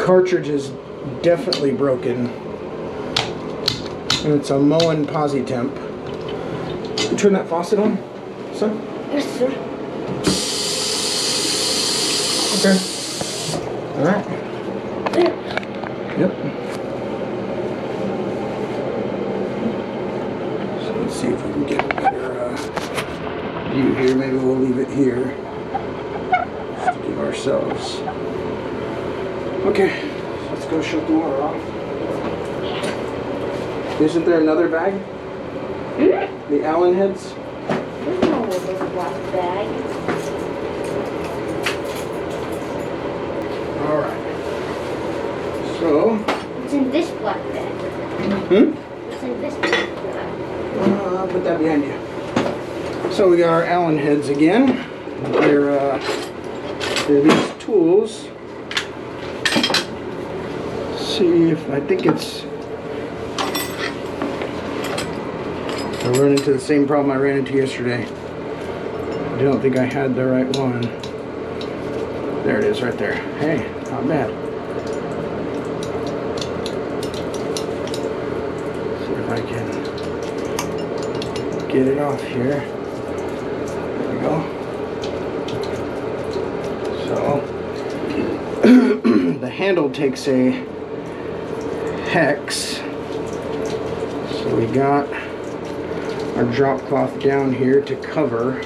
cartridge is definitely broken. And it's a Moen Pos-Temp. You turn that faucet on, son? Yes, sir. Okay. Alright. Yep. So let's see if we can get a better view here. Maybe we'll leave it here. Just to give ourselves. Okay. Let's go shut the water off. Isn't there another bag? Mm-hmm. The Allen heads? There's no other black bag. Alright. So. It's in this black bag. It's in this black bag. I'll put that behind you. So we got our Allen heads again. They're these tools. Let's see if I think it's. I run into the same problem I ran into yesterday. I don't think I had the right one. There it is, right there. Hey, not bad. See if I can get it off here. There we go. So the handle takes a hex. So we got our drop cloth down here to cover.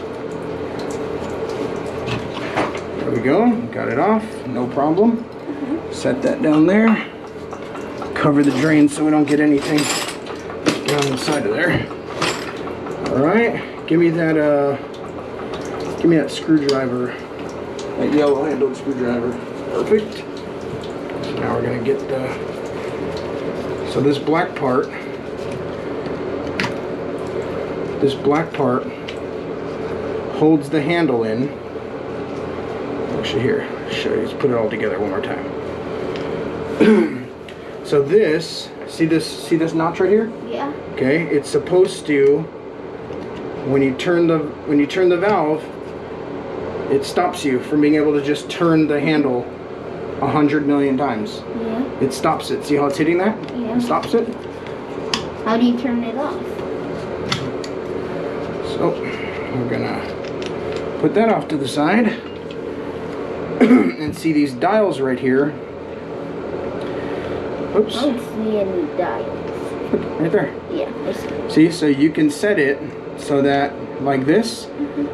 There we go, got it off, no problem. Set that down there. Cover the drain so we don't get anything down inside of there. Alright, give me that screwdriver. That yellow handled screwdriver. Perfect. So now we're gonna get so this black part holds the handle in. Actually, here, show you. Let's put it all together one more time. So this, see this notch right here? Yeah. Okay, it's supposed to, when you turn the valve, it stops you from being able to just turn the handle 100 million times. Yeah. It stops it. See how it's hitting that? Yeah. It stops it. How do you turn it off? So we're gonna put that off to the side and see these dials right here. Oops. I don't see any dials. Right there. Yeah, I see. See, so you can set it so that, like this,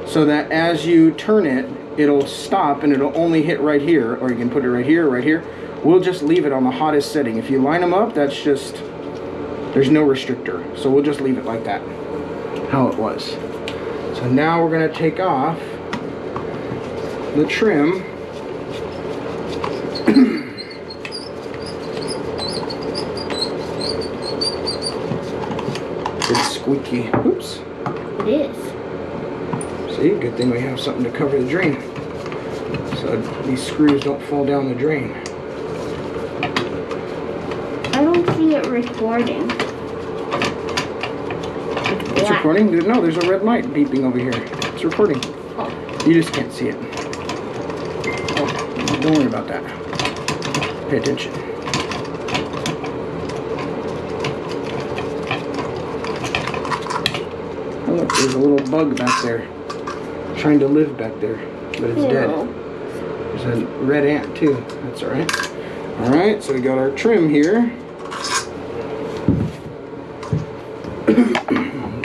so that as you turn it, it'll stop and it'll only hit right here, or you can put it right here, right here. We'll just leave it on the hottest setting. If you line them up, that's just, there's no restrictor. So we'll just leave it like that, how it was. So now we're gonna take off the trim. It's squeaky. Oops. It is. See, good thing we have something to cover the drain, so these screws don't fall down the drain. I don't see it recording. It's recording? No, there's a red light beeping over here. It's recording. Oh. You just can't see it. Oh, don't worry about that. Pay attention. Oh look, there's a little bug back there. Trying to live back there, but it's dead. There's a red ant too. That's alright. Alright, so we got our trim here.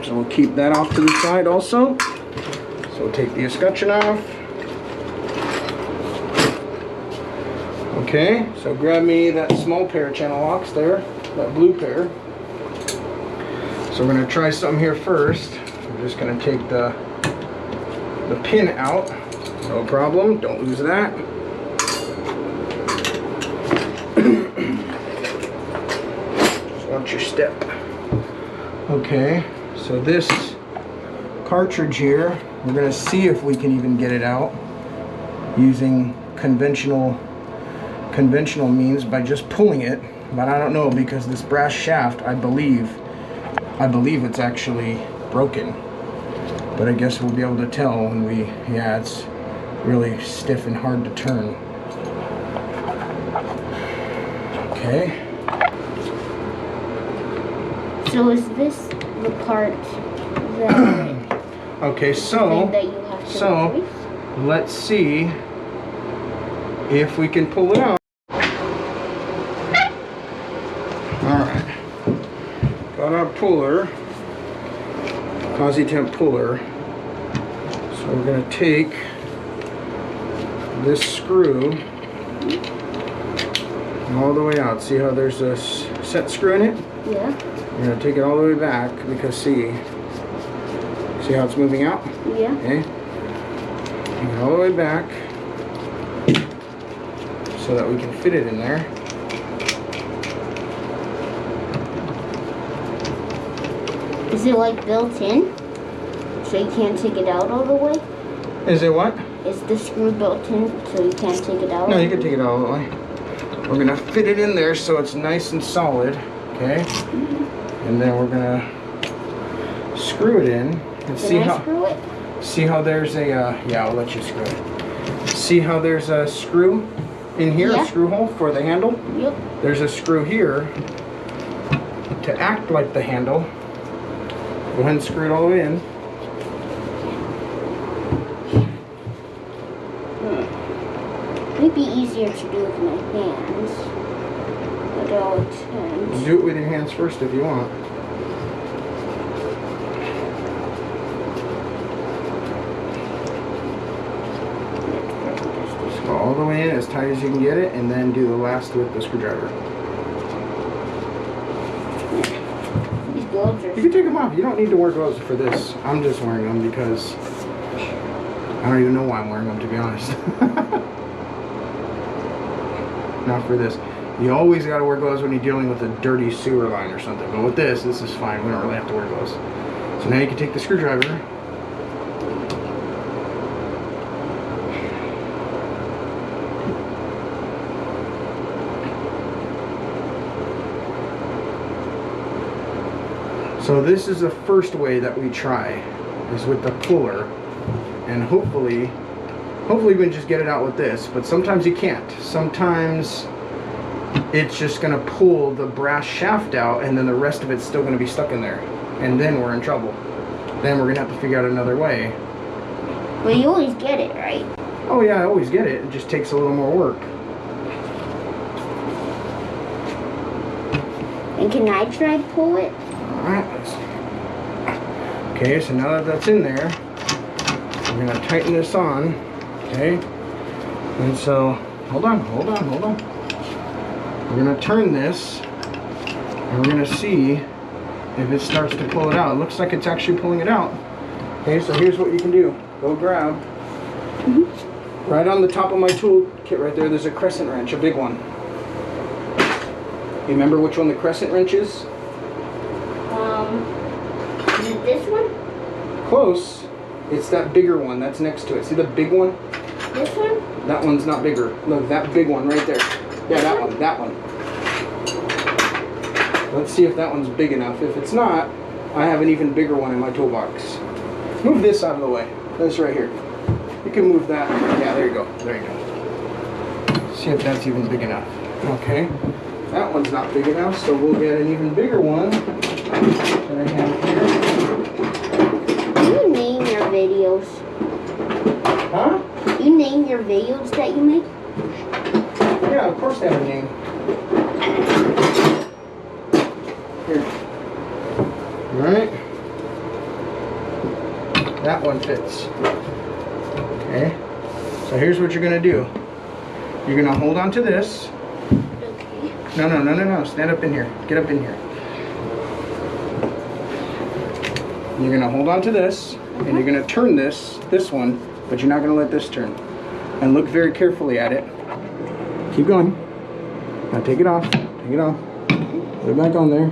So we'll keep that off to the side also. So we'll take the escutcheon off. Okay, so grab me that small pair of channel locks there, that blue pair. So we're going to try something here first. We're just going to take the pin out. No problem, don't lose that. Just watch your step. Okay, so this cartridge here, we're going to see if we can even get it out using conventional means by just pulling it, but I don't know, because this brass shaft, I believe it's actually broken. But I guess we'll be able to tell when we, yeah, it's really stiff and hard to turn. Okay. So is this the part that, Okay, thing so that you have to replace? let's see if we can pull it out. Alright. Got our puller. Pos-Temp puller. So we're going to take this screw all the way out. See how there's a set screw in it? Yeah. We're going to take it all the way back because see how it's moving out? Yeah. Okay. Take it all the way back so that we can fit it in there. Is it like built in? So you can't take it out all the way? Is it what? Is the screw built in so you can't take it out? No, you can take it all the way. We're going to fit it in there so it's nice and solid. Okay. And then we're going to screw it in and Can I screw it? see how there's a yeah, I'll let you screw it. See how there's a screw in here, Yeah. a screw hole for the handle? Yep. There's a screw here to act like the handle. Go ahead and screw it all the way in. It'd be easier to do with my hands. But I'll attempt. Do it with your hands first if you want. Just go all the way in as tight as you can get it, and then do the last with the screwdriver. These gloves are. You can take them off. You don't need to wear gloves for this. I'm just wearing them because I don't even know why I'm wearing them, to be honest. Not for this. You always got to wear gloves when you're dealing with a dirty sewer line or something. But with this is fine. We don't really have to wear gloves. So now you can take the screwdriver. So this is the first way that we try, is with the puller. And hopefully we can just get it out with this, but sometimes you can't. Sometimes it's just gonna pull the brass shaft out and then the rest of it's still gonna be stuck in there. And then we're in trouble. Then we're gonna have to figure out another way. But you always get it, right? Oh yeah, I always get it. It just takes a little more work. And can I try to pull it? Alright. Okay, so now that that's in there, we're gonna tighten this on. Okay, and so hold on. We're gonna turn this and we're gonna see if it starts to pull it out. It looks like it's actually pulling it out. Okay, so here's what you can do. Go grab right on the top of my tool kit right there, there's a crescent wrench, a big one. You remember which one the crescent wrench is? Is it this one? Close. It's that bigger one that's next to it. See the big one? This one? That one's not bigger. Look, that big one right there. Yeah, that one, that one. Let's see if that one's big enough. If it's not, I have an even bigger one in my toolbox. Move this out of the way. This right here. You can move that. Yeah, there you go. There you go. See if that's even big enough. Okay. That one's not big enough, so we'll get an even bigger one that I have here. Do you name your videos? Huh? You name your videos that you make? Yeah, of course they have a name. Here. Alright. That one fits. Okay. So here's what you're going to do. You're going to hold on to this. Okay. No. Stand up in here. Get up in here. You're going to hold on to this, and you're going to turn this one, but you're not going to let this turn. And look very carefully at it. Keep going. Now take it off. Take it off. Put it back on there.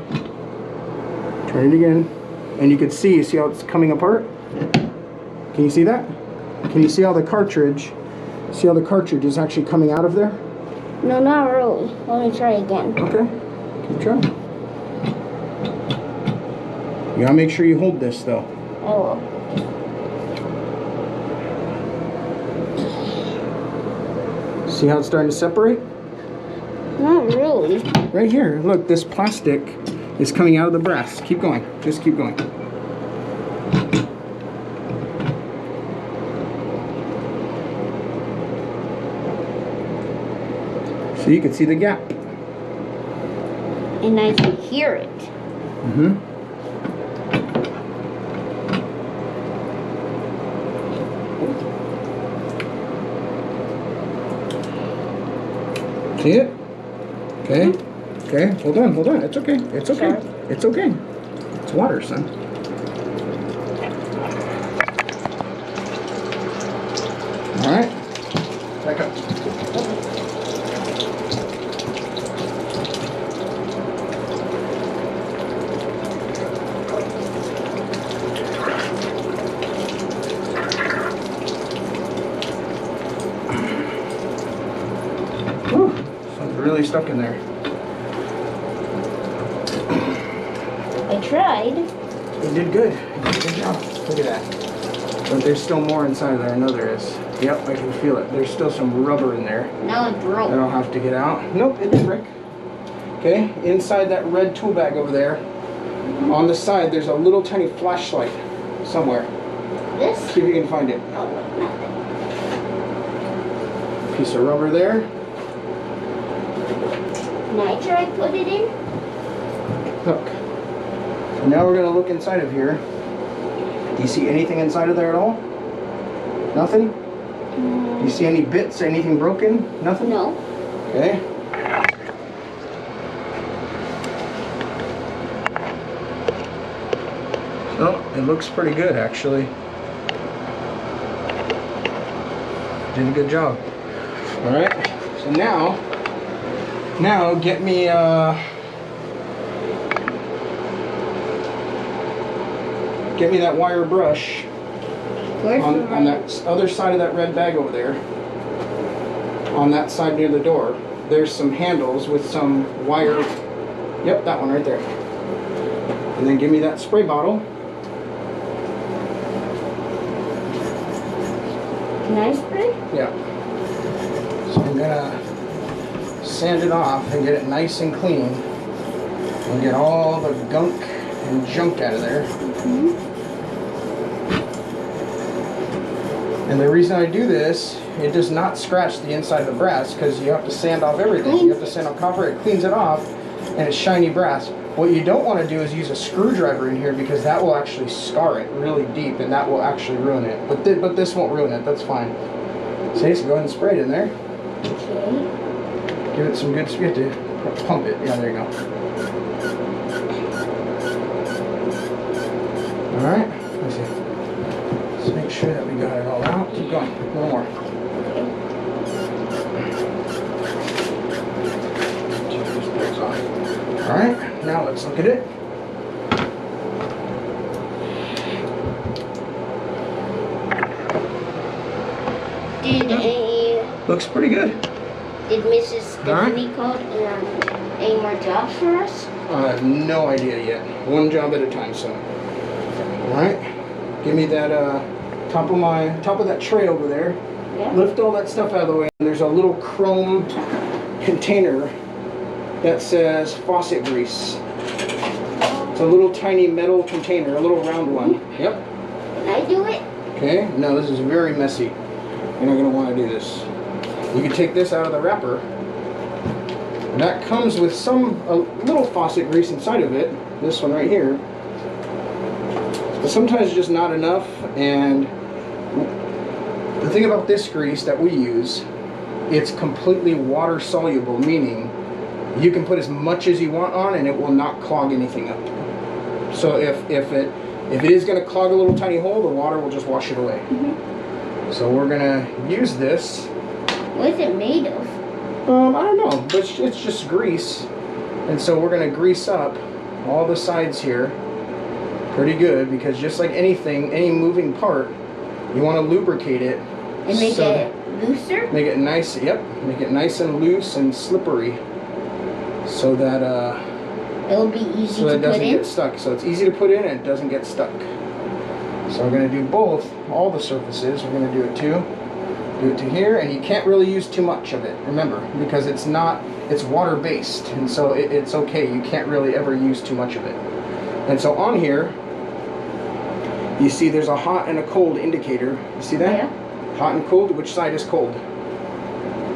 Turn it again. And you can see how it's coming apart? Can you see that? Can you see how the cartridge is actually coming out of there? No, not really. Let me try again. Okay. Keep trying. You gotta make sure you hold this though. I will. See how it's starting to separate? Not really. Right here, look, this plastic is coming out of the brass. Keep going, just keep going. So you can see the gap. And I can hear it. Mm-hmm. See it? Okay. Okay. Hold on. It's okay. It's okay. Sorry. It's okay. It's water, son. All right. Back up. Whew. Something's really stuck in there. I tried. You did good. You did a good job. Look at that. But there's still more inside of there. I know there is. Yep, I can feel it. There's still some rubber in there Now it broke. that I'll have to get out. Nope, it didn't break. Okay, inside that red tool bag over there, on the side, there's a little tiny flashlight somewhere. This? See if you can find it. Oh, look, nothing. Piece of rubber there. Can I try to put it in? Look. So now we're gonna look inside of here. Do you see anything inside of there at all? Nothing? Do you see any bits, anything broken? Nothing? No. Okay. So, it looks pretty good actually. Did a good job. Alright, so now get me that wire brush Where's the on that other side of that red bag over there. On that side near the door, there's some handles with some wire. Yep, that one right there. And then give me that spray bottle. Can I spray? Yeah. So I'm gonna sand it off and get it nice and clean and get all the gunk and junk out of there. And the reason I do this, it does not scratch the inside of the brass because you have to sand off everything. You have to sand off copper, it cleans it off, and it's shiny brass. What you don't want to do is use a screwdriver in here because that will actually scar it really deep and that will actually ruin it. But this won't ruin it, that's fine. See, so go ahead and spray it in there. Okay. Give it some good, you have to pump it. Yeah, there you go. Alright, let's see. Let's make sure that we got it all out. Keep going, one more. Alright, now let's look at it. Looks pretty good. Did Mrs. Stephanie call any more jobs for us? I have no idea yet. One job at a time, son. Alright, give me that top of that tray over there. Yeah. Lift all that stuff out of the way. There's a little chrome container that says faucet grease. It's a little tiny metal container, a little round one. Yep. Can I do it? Okay, no, this is very messy. You're not going to want to do this. You can take this out of the wrapper. And that comes with a little faucet grease inside of it. This one right here. But sometimes it's just not enough. And the thing about this grease that we use, it's completely water soluble, meaning you can put as much as you want on and it will not clog anything up. So if it is going to clog a little tiny hole, the water will just wash it away. So we're going to use this. What is it made of? I don't know, but it's just grease. And so we're going to grease up all the sides here pretty good, because just like anything, any moving part, you want to lubricate it. And make it looser? Make it nice, yep. Make it nice and loose and slippery so that it'll be easy to it doesn't put in? get stuck. So it's easy to put in and it doesn't get stuck. So we're going to do all the surfaces. We're going to do it too. Do it to here, and you can't really use too much of it, remember, because it's water based, and so it's okay. You can't really ever use too much of it. And so on here, you see there's a hot and a cold indicator. You see that? Yeah. Hot and cold. Which side is cold?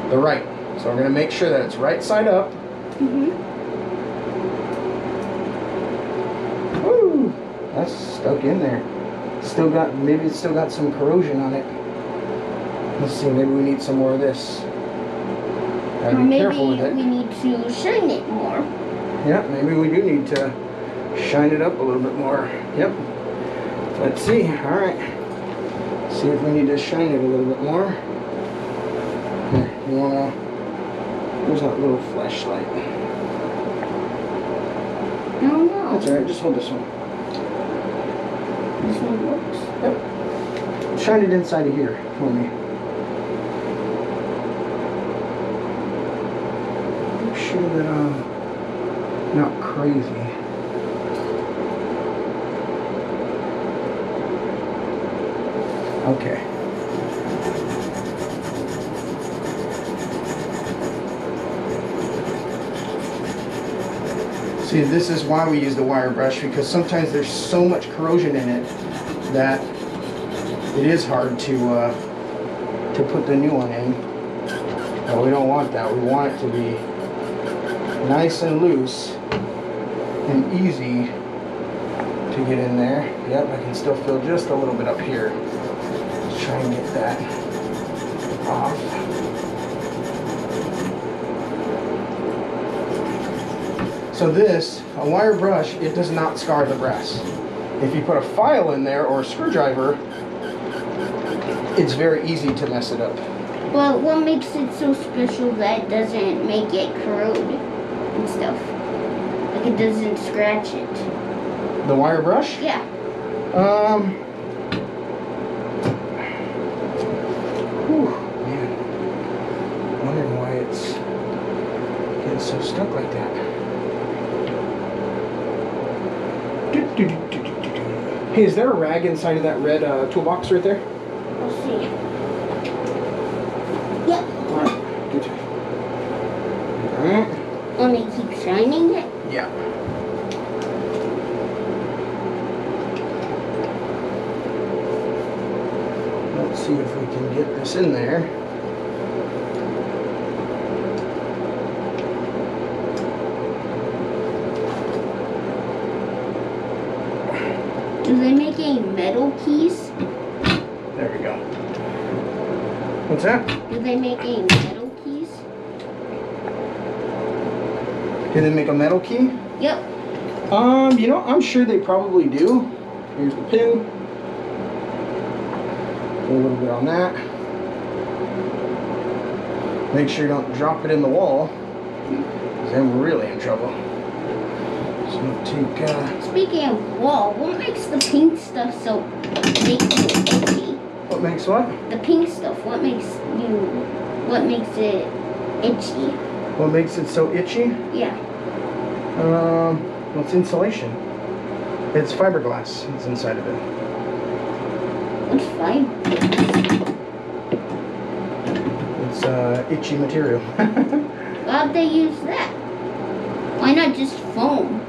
The right. So we're going to make sure that it's right side up. Woo! That's stuck in there. Maybe it's still got some corrosion on it. Let's see, maybe we need some more of this. Gotta be careful with it. Maybe we need to shine it more. Yeah, maybe we do need to shine it up a little bit more. Yep. Let's see. Alright. See if we need to shine it a little bit more. Here, you wanna... Where's that little flashlight? I don't know. That's alright, just hold this one. This one works? Yep. Shine it inside of here for me. Make sure that I'm not crazy. Okay. See, this is why we use the wire brush, because sometimes there's so much corrosion in it that it is hard to put the new one in. But we don't want that. We want it to be nice and loose and easy to get in there. Yep, I can still feel just a little bit up here. Let's try and get that off. So this, a wire brush, it does not scar the brass. If you put a file in there or a screwdriver, it's very easy to mess it up. Well, what makes it so special that it doesn't make it corrode and stuff? Like it doesn't scratch it. The wire brush? Yeah. Whew, man. Wondering why it's getting so stuck like that. Hey, is there a rag inside of that red toolbox right there? We'll see. Yep. Alright, good. Alright. Want me to keep shining it? Yeah. Let's see if we can get this in there. Do they make any metal keys? There we go. What's that? Do they make any metal keys? Can they make a metal key? Yep. You know, I'm sure they probably do. Here's the pin. Put a little bit on that. Make sure you don't drop it in the wall, because then we're really in trouble. So take, Speaking of wall, what makes the pink stuff so makes it itchy? what makes what? The pink stuff, what makes it itchy? What makes it so itchy? Yeah. Well, it's insulation. It's fiberglass. It's inside of it. What's fiberglass? It's itchy material. Why'd they use that? Why not just foam?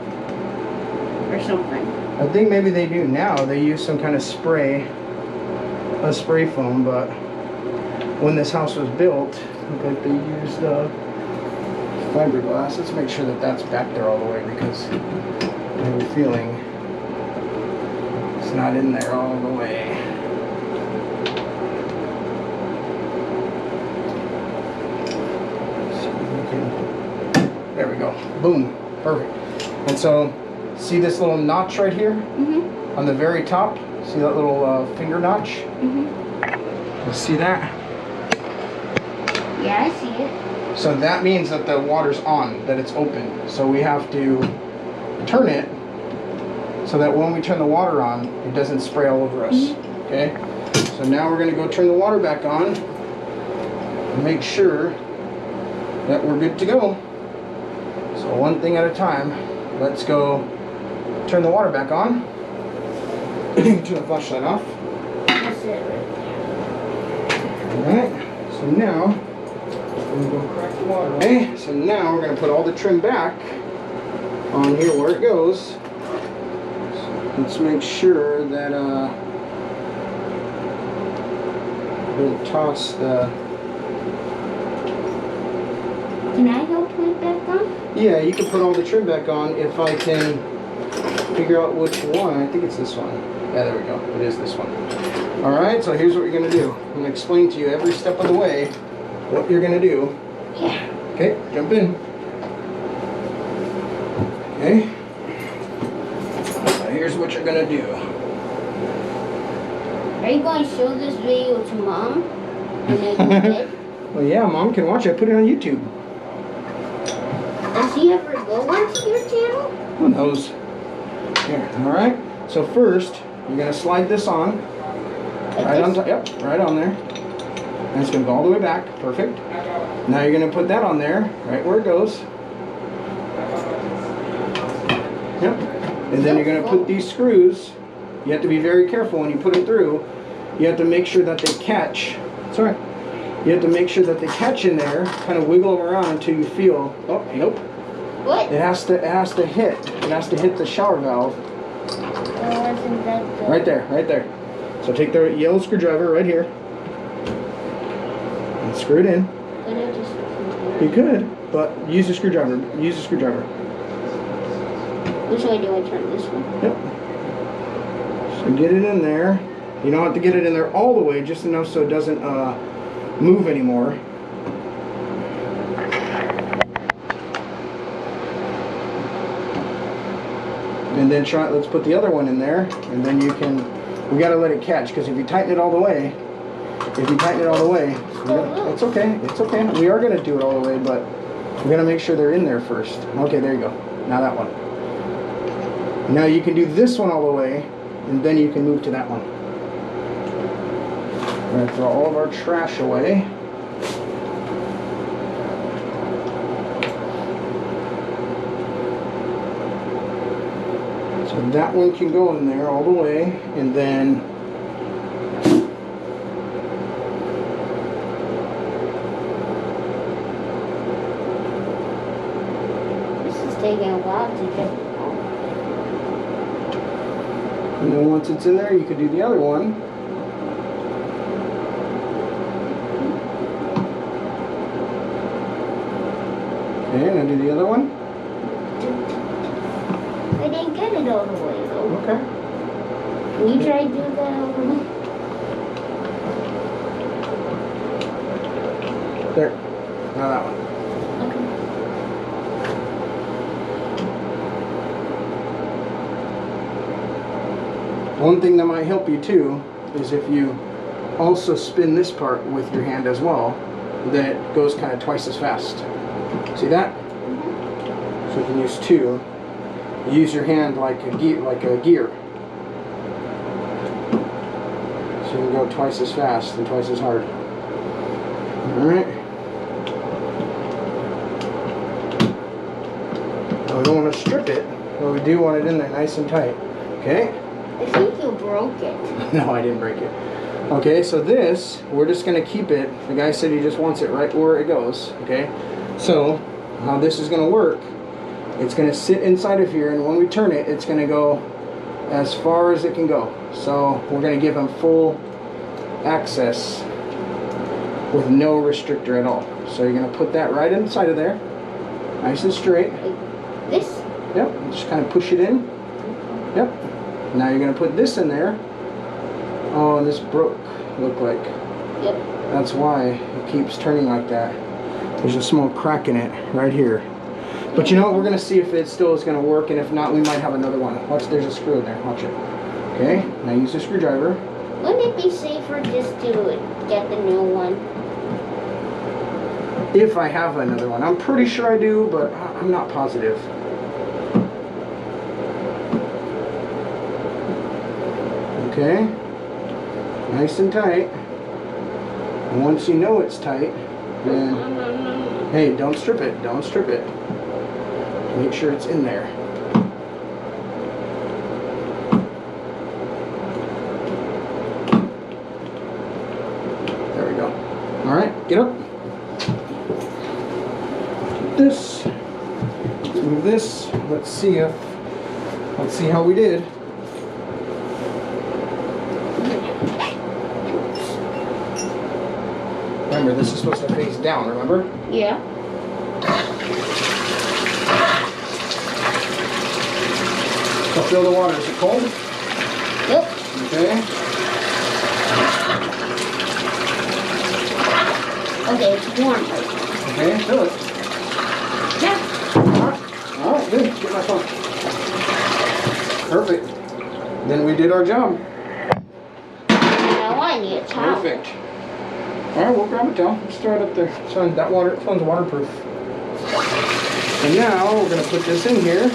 Or something. I think maybe they do now. They use some kind of spray, a spray foam, but when this house was built, I think they used fiberglass. Let's make sure that that's back there all the way, because I have a feeling it's not in there all the way. So we can, there we go. Boom. Perfect. And so, see this little notch right here? Mm-hmm. On the very top? See that little finger notch? Mm-hmm. You see that? Yeah, I see it. So that means that the water's on, that it's open. So we have to turn it so that when we turn the water on, it doesn't spray all over us. Mm-hmm. Okay? So now we're going to go turn the water back on and make sure that we're good to go. So one thing at a time. Let's go turn the water back on. Turn the flashlight off. That's it right there. Alright. So now, I'm going to crack the water. Okay, so now we're going to put all the trim back on here where it goes. So let's make sure that we'll toss the... Can I help put it back on? Yeah, you can put all the trim back on if I can figure out which one. I think it's this one. Yeah, there we go. It is this one. Alright, so here's what you're going to do. I'm going to explain to you every step of the way what you're going to do. Yeah. Okay, jump in. Okay. So here's what you're going to do. Are you going to show this video to Mom? When I go to bed? Well, yeah, Mom can watch it. I put it on YouTube. Does she ever go onto your channel? Who knows? Here, alright. So first, you're going to slide this on. Like Right on this? top. Yep, right on there. And it's going to go all the way back. Perfect. Now you're going to put that on there, right where it goes. Yep. And then you're going to put these screws. You have to be very careful when you put them through. You have to make sure that they catch. It's alright. You have to make sure that they catch in there. Kind of wiggle them around until you feel. Oh, nope. What? It has to hit. It has to hit the shower valve. Wasn't that good? Right there, right there. So take the yellow screwdriver right here and screw it in. Could I just... You could, but use the screwdriver. Use the screwdriver. Which way do I turn this one? Yep. So get it in there. You don't have to get it in there all the way, just enough so it doesn't move anymore. And then let's put the other one in there, and then you can, we gotta let it catch, because if you tighten it all the way, it's okay, it's okay. We are gonna do it all the way, but we're gonna make sure they're in there first. Okay, there you go. Now that one. Now you can do this one all the way, and then you can move to that one. We're gonna throw all of our trash away. So that one can go in there all the way, and then This is taking a while to get it on. And then once it's in there, you could do the other one. Okay, and then do the other one. I didn't get it all the way though. Okay. Can you try to do that over me? There. Now that one. Okay. One thing that might help you too is if you also spin this part with your hand as well, then it goes kind of twice as fast. See that? So you can use two. You use your hand like a gear. So you can go twice as fast and twice as hard. Alright. Now we don't want to strip it, but we do want it in there nice and tight. Okay? I think you broke it. No, I didn't break it. Okay, so this, we're just going to keep it. The guy said he just wants it right where it goes. Okay? So, how this is going to work, it's going to sit inside of here, and when we turn it, it's going to go as far as it can go. So, we're going to give him full access with no restrictor at all. So, you're going to put that right inside of there, nice and straight. Like this? Yep, just kind of push it in. Yep. Now you're going to put this in there. Oh, and this broke, look like. Yep. That's why it keeps turning like that. There's a small crack in it right here. But you know what, we're going to see if it still is going to work, and if not, we might have another one. Watch, there's a screw in there, watch it. Okay, now use the screwdriver. Wouldn't it be safer just to get the new one? If I have another one. I'm pretty sure I do, but I'm not positive. Okay, nice and tight. And once you know it's tight, then, hey, don't strip it, don't strip it. Make sure it's in there. There we go. All right, Get up. This. Let's move this. Let's see how we did. Remember, this is supposed to face down, remember? Yeah. So fill the water. Is it cold? Nope. Okay. Okay, it's warm. Okay, fill it. Yeah. Alright, good. Get my phone. Perfect. Then we did our job. Now I need a towel. Perfect. Alright, we'll grab a towel. Let's throw it up there. Son, that water, phone's waterproof. And now we're going to put this in here.